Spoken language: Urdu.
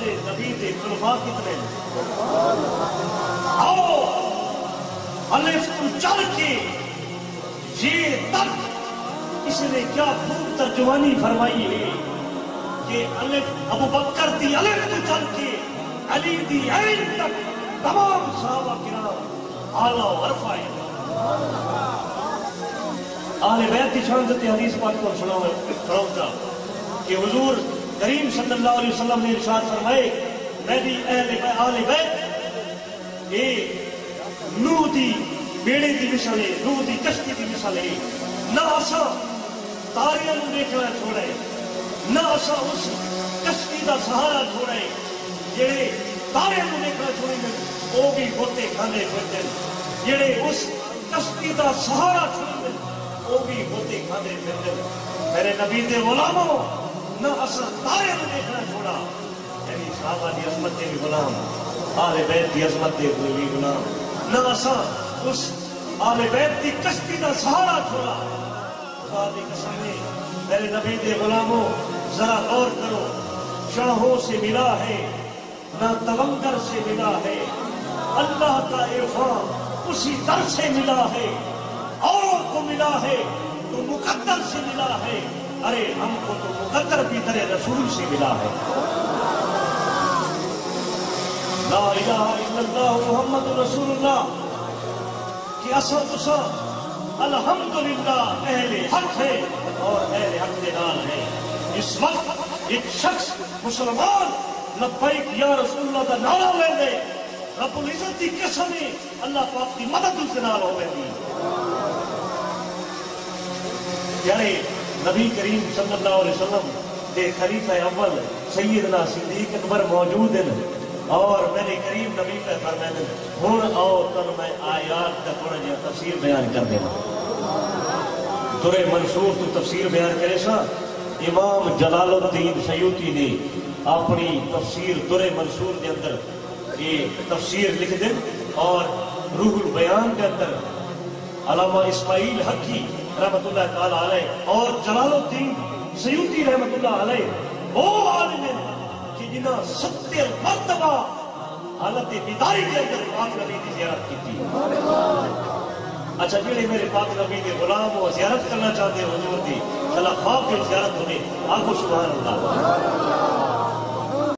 میرے نبی دے خلفاء کتنے آؤ الف تو چل کے یہ تک اس نے کیا خوب ترجمانی فرمائی ہے کہ الف ابو بکر دی الف تو چل کے علی دی عین تک تمام صحابہ کرام اعلیٰ و عرفہ اہل بیت کی شان سے حدیث پاک کو سناؤں گا کہ حضور کریم صلی اللہ علیہ وسلم نے ارشاد فرمائے میں بھی اہل بیت اے نوح دی بیڑے دی مثال ہے نوح دی کشتی دی مثال ہے نہ اسا تاریاں نو دیکھنا چھوڑے نہ اسا اس کشتی دا سہارا چھوڑے جڑے تاریاں نو دیکھنا چھوڑے وہ بھی ہوتے کھانے پھرتے جڑے اس کشتی دا سہارا چھوڑے وہ بھی ہوتے کھانے پھرتے میرے نبی دے غلاموں نہ اسا تاریاں نو دیکھنا چھوڑا یعنی صحابہ دی عظمت دے بھی غلام اہل بیت دی عظمت دے بھی غلام نہ اسا اس اہل بیت دی کشتی دا سہارا چھوڑا خدا دی قسم ہے میرے نبی دے غلاموں ذرا غور کرو شاہوں سے ملا ہے نہ تونگر سے ملا ہے اللہ کا عرفان اسی در سے ملا ہے اور کو ملا ہے تو مقدر سے ملا ہے ارے ہم کو تو مقدر بھی در رسول سے ملا ہے لا الہ الا اللہ محمد رسول اللہ کہ اسا تسا الحمدللہ اہل حق ہے اور اہل حق کے نال ہے اس وقت ایک شخص مسلمان لبیک یا رسول اللہ کا نعرہ لے دے رب العزت کی قسم ہے اللہ پاک کی مدد اس کے نال ہوے گی یعنی نبی کریم صلی اللہ علیہ وسلم کے خلیفہ اول سیدنا صدیق اکبر موجود ہیں اور میرے کریم نبی پہ فرمائے ہن آؤ تن میں آیات کا تھوڑا جہا تفسیر بیان کر دینا درِ منصور تو تفسیر بیان کرے سا امام جلال الدین سیوطی نے اپنی تفسیر درِ منصور کے اندر یہ تفسیر لکھ دیں اور روح البیان کے اندر علامہ اسماعیل حقی رحمت اللہ تعالی علیہ اور جلال الدین سیوطی رحمت اللہ علیہ وہ عالم ہیں کہ جنہاں 70 مرتبہ حالت بیداری کے اندر پاک نبی کی زیارت کی تھی اچھا جڑے میرے پاک نبی کے غلام وہ زیارت کرنا چاہتے ہیں حضور دی چلا خواب کی زیارت ہونے آگو سبحان اللہ